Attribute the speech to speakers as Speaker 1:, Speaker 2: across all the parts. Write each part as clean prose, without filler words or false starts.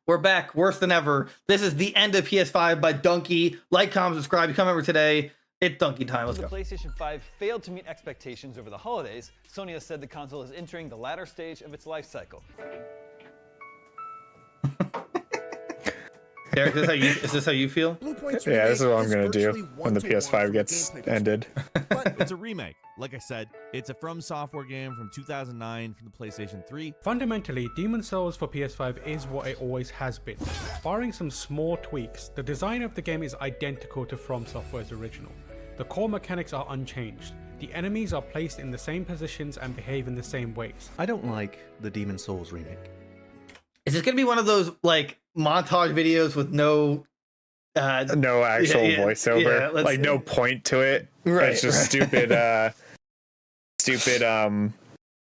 Speaker 1: We're back, worse than ever. This is the end of PS5 by Donkey. Like, comment, subscribe. You come over today. It's Donkey time. Let's go.
Speaker 2: The PlayStation 5 failed to meet expectations over the holidays. Sony has said the console is entering the latter stage of its life cycle.
Speaker 1: Derek, is this how you feel?
Speaker 3: Yeah, this is what I'm going to do when the PS5 gets ended.
Speaker 4: But it's a remake. Like I said, it's a From Software game from 2009 for the PlayStation 3.
Speaker 5: Fundamentally, Demon's Souls for PS5 is what it always has been. Barring some small tweaks, the design of the game is identical to From Software's original. The core mechanics are unchanged. The enemies are placed in the same positions and behave in the same ways.
Speaker 6: I don't like the Demon's Souls remake.
Speaker 1: Is this going to be one of those, like, montage videos with no
Speaker 3: actual voiceover, like no point to it?
Speaker 1: Right,
Speaker 3: it's just stupid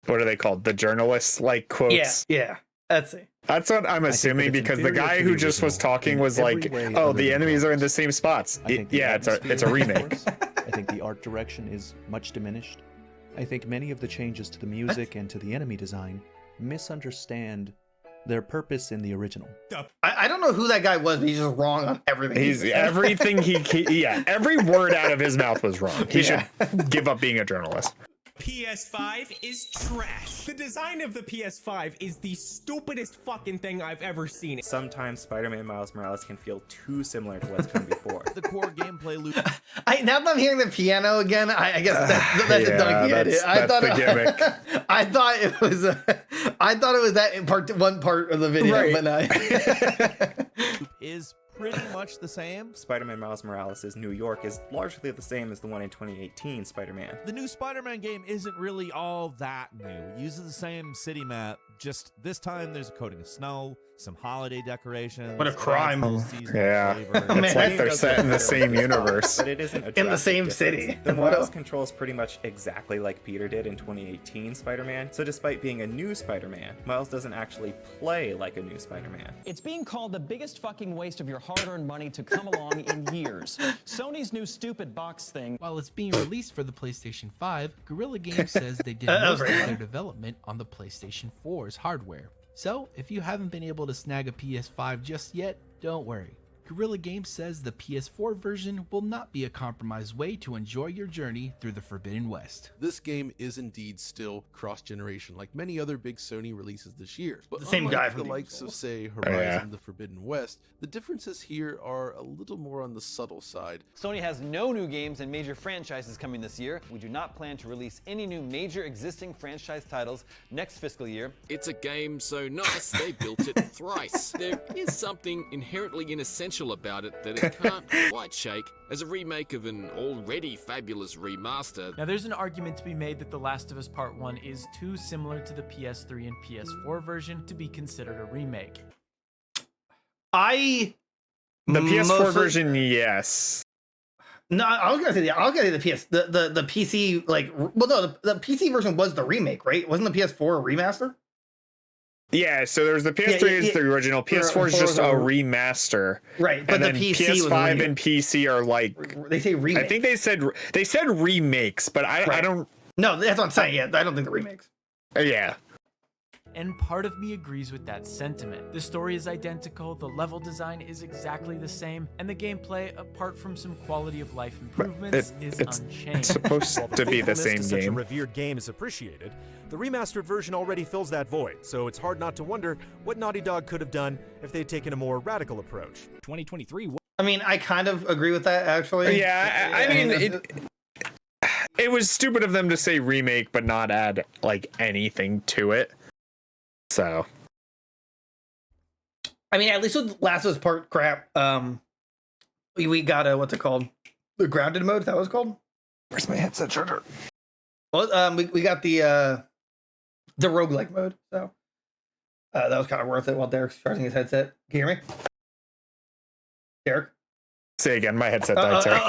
Speaker 3: what are they called, the journalists, like, quotes?
Speaker 1: Yeah, that's it.
Speaker 3: That's what I'm assuming, because the guy who just was talking was like, oh, the enemies are in the same spots. Yeah, it's a remake.
Speaker 6: I think the art direction is much diminished. I think many of the changes to the music and to the enemy design misunderstand their purpose in the original.
Speaker 1: I don't know who that guy was, but he's just wrong on everything.
Speaker 3: Every word out of his mouth was wrong. He should give up being a journalist.
Speaker 7: PS5 is trash. The design of the PS5 is the stupidest fucking thing I've ever seen.
Speaker 8: Sometimes Spider-Man Miles Morales can feel too similar to what's come before.
Speaker 4: The core gameplay loop.
Speaker 1: Now that I'm hearing the piano again, I guess that's a Donkey edit.
Speaker 3: The gimmick.
Speaker 1: I thought it was that in one part of the video,
Speaker 3: right.
Speaker 1: But not.
Speaker 4: Is pretty much the same.
Speaker 8: Spider-Man Miles Morales' New York is largely the same as the one in 2018 Spider-Man.
Speaker 4: The new Spider-Man game isn't really all that new. It uses the same city map, just this time there's a coating of snow, some holiday decorations.
Speaker 1: What a crime.
Speaker 3: Yeah. It's like they're set in the same universe.
Speaker 8: But it isn't a
Speaker 1: in the same
Speaker 8: difference.
Speaker 1: city.
Speaker 8: The Miles controls pretty much exactly like Peter did in 2018 Spider-Man. So despite being a new Spider-Man, Miles doesn't actually play like a new Spider-Man.
Speaker 9: It's being called the biggest fucking waste of your hard-earned money to come along in years. Sony's new stupid box thing.
Speaker 10: While it's being released for the PlayStation 5, Guerrilla Games says they did most of their development on the PlayStation 4's hardware. So, if you haven't been able to snag a PS5 just yet, don't worry. Guerrilla Games says the PS4 version will not be a compromised way to enjoy your journey through the Forbidden West.
Speaker 11: This game is indeed still cross-generation, like many other big Sony releases this year. But
Speaker 1: the same guy
Speaker 11: from the likes of, say, Horizon, the Forbidden West, the differences here are a little more on the subtle side.
Speaker 2: Sony has no new games and major franchises coming this year. We do not plan to release any new major existing franchise titles next fiscal year.
Speaker 12: It's a game so nice they built it thrice. There is something inherently inessential about it that it can't quite shake as a remake of an already fabulous remaster.
Speaker 13: Now there's an argument to be made that The Last of Us Part 1 is too similar to the PS3 and PS4 version to be considered a remake.
Speaker 3: The PS4 version, yes.
Speaker 1: No, I was gonna say the PC, like, well, no, the PC version was the remake, right? Wasn't the PS4 a remaster?
Speaker 3: Yeah, so there's the PS3 is the original, PS4 is just a remaster.
Speaker 1: Right, but
Speaker 3: and
Speaker 1: the
Speaker 3: then
Speaker 1: PC
Speaker 3: PS5 and PC are like,
Speaker 1: they say remake.
Speaker 3: I think they said remakes, but I don't.
Speaker 1: No, that's what I'm saying. Yeah, I don't think the remakes.
Speaker 3: Yeah.
Speaker 13: And part of me agrees with that sentiment. The story is identical, the level design is exactly the same, and the gameplay, apart from some quality of life improvements, is unchanged.
Speaker 3: It's supposed to be the same
Speaker 14: such
Speaker 3: game.
Speaker 14: A revered game is appreciated. The remastered version already fills that void, so it's hard not to wonder what Naughty Dog could have done if they'd taken a more radical approach. 2023.
Speaker 1: I mean, I kind of agree with that, actually.
Speaker 3: Yeah, I mean, it was stupid of them to say remake but not add like anything to it. So,
Speaker 1: I mean, at least with Last of Us Part crap, we got a, what's it called? The grounded mode, is that what it's called?
Speaker 3: Where's my headset charger?
Speaker 1: Well, we got the roguelike mode, so that was kind of worth it while Derek's charging his headset. Can you hear me? Derek?
Speaker 3: Say again, my headset died, sorry.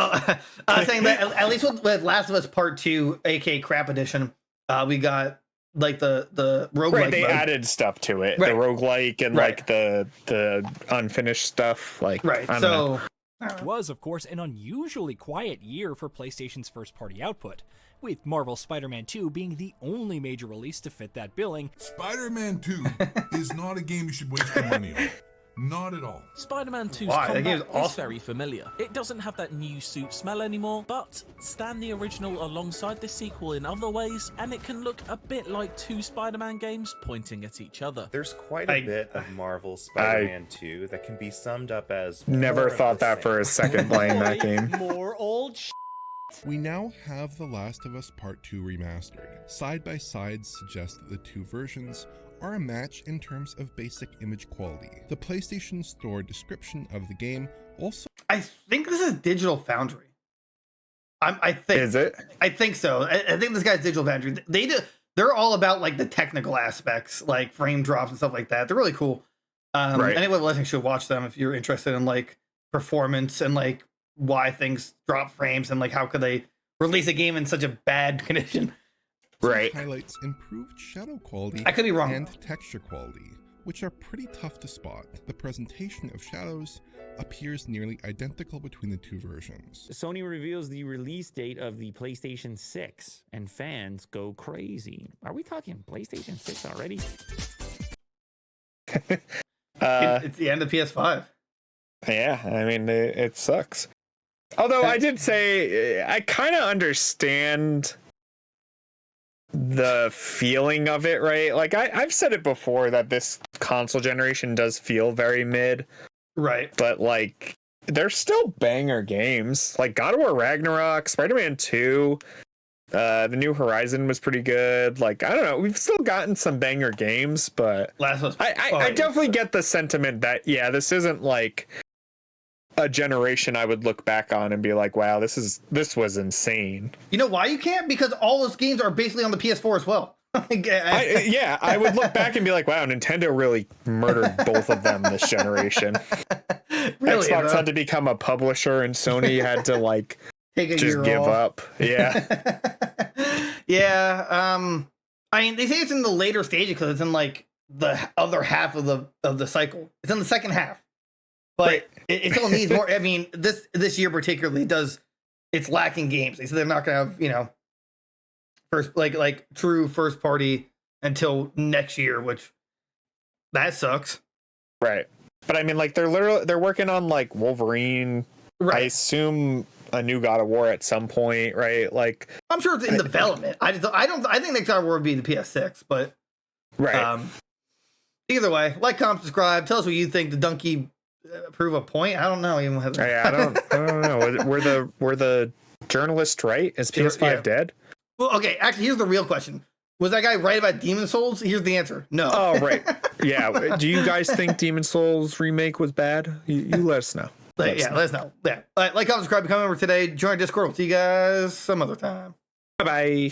Speaker 1: I was saying that at least with Last of Us Part 2, aka Crap Edition, we got like the roguelike
Speaker 3: right, they
Speaker 1: mode.
Speaker 3: added stuff to it.
Speaker 1: Right.
Speaker 3: The roguelike and like the unfinished stuff. Like,
Speaker 1: right.
Speaker 3: I don't
Speaker 1: So
Speaker 3: know.
Speaker 7: It was, of course, an unusually quiet year for PlayStation's first-party output, with Marvel's Spider-Man 2 being the only major release to fit that billing.
Speaker 15: Spider-Man 2 is not a game you should waste your money on. Not at all.
Speaker 16: Spider-Man 2's
Speaker 1: Why? That
Speaker 16: combat
Speaker 1: game's
Speaker 16: is
Speaker 1: awesome.
Speaker 16: very familiar. It doesn't have that new suit smell anymore, but stand the original alongside the sequel in other ways, and it can look a bit like two Spider-Man games pointing at each other.
Speaker 8: There's quite a bit of Marvel Spider-Man 2 that can be summed up as
Speaker 3: Never thought that for a second playing that game.
Speaker 17: More old
Speaker 15: We now have The Last of Us Part 2 remastered. Side-by-sides suggest that the two versions are a match in terms of basic image quality. The PlayStation Store description of the game also...
Speaker 1: I think this is Digital Foundry. I think.
Speaker 3: Is it?
Speaker 1: I think so. I think this guy's Digital Foundry. They're all about like the technical aspects, like frame drops and stuff like that. They're really cool.
Speaker 3: Right.
Speaker 1: Anyone listening should watch them if you're interested in like performance and like why things drop frames and like how could they release a game in such a bad condition.
Speaker 3: Right.
Speaker 15: Highlights improved shadow quality
Speaker 1: I could be wrong.
Speaker 15: and texture quality, which are pretty tough to spot. The presentation of shadows appears nearly identical between the two versions.
Speaker 18: Sony reveals the release date of the PlayStation 6, and fans go crazy. Are we talking PlayStation 6 already?
Speaker 1: It's the end of PS5.
Speaker 3: Yeah, I mean, it sucks. Although I did say, I kind of understand the feeling of it, right? Like, I've said it before that this console generation does feel very mid.
Speaker 1: Right.
Speaker 3: But, like, they're still banger games. Like, God of War Ragnarok, Spider-Man 2, the New Horizon was pretty good. Like, I don't know. We've still gotten some banger games, but I definitely get the sentiment that, yeah, this isn't, like, a generation I would look back on and be like, wow, this was insane.
Speaker 1: You know why you can't? Because all those games are basically on the PS4 as well.
Speaker 3: Yeah, I would look back and be like, wow, Nintendo really murdered both of them this generation.
Speaker 1: Really,
Speaker 3: Xbox
Speaker 1: though?
Speaker 3: had to become a publisher and Sony had to like
Speaker 1: Take a
Speaker 3: just
Speaker 1: year
Speaker 3: give
Speaker 1: off.
Speaker 3: up. Yeah.
Speaker 1: Yeah. I mean, they say it's in the later stages because it's in like the other half of the cycle. It's in the second half, but it still needs more. I mean, this year particularly it's lacking games. They said they're not gonna have first like true first party until next year, which that sucks.
Speaker 3: Right. But I mean, like they're working on like Wolverine.
Speaker 1: Right.
Speaker 3: I assume a new God of War at some point, right? Like
Speaker 1: I'm sure it's in development. I think next God of War would be the PS6, but
Speaker 3: right.
Speaker 1: Either way, like, comment, subscribe. Tell us what you think. Did Donkey prove a point? I don't know. I
Speaker 3: don't know. Were the journalists right? Is PS5 dead?
Speaker 1: Well, okay. Actually, here's the real question. Was that guy right about Demon Souls? Here's the answer. No.
Speaker 3: Oh, right. Yeah. Do you guys think Demon Souls remake was bad? You let us know.
Speaker 1: Let us know. Yeah. Like, comment, subscribe, become a member today. Join our Discord. We'll see you guys some other time.
Speaker 3: Bye-bye.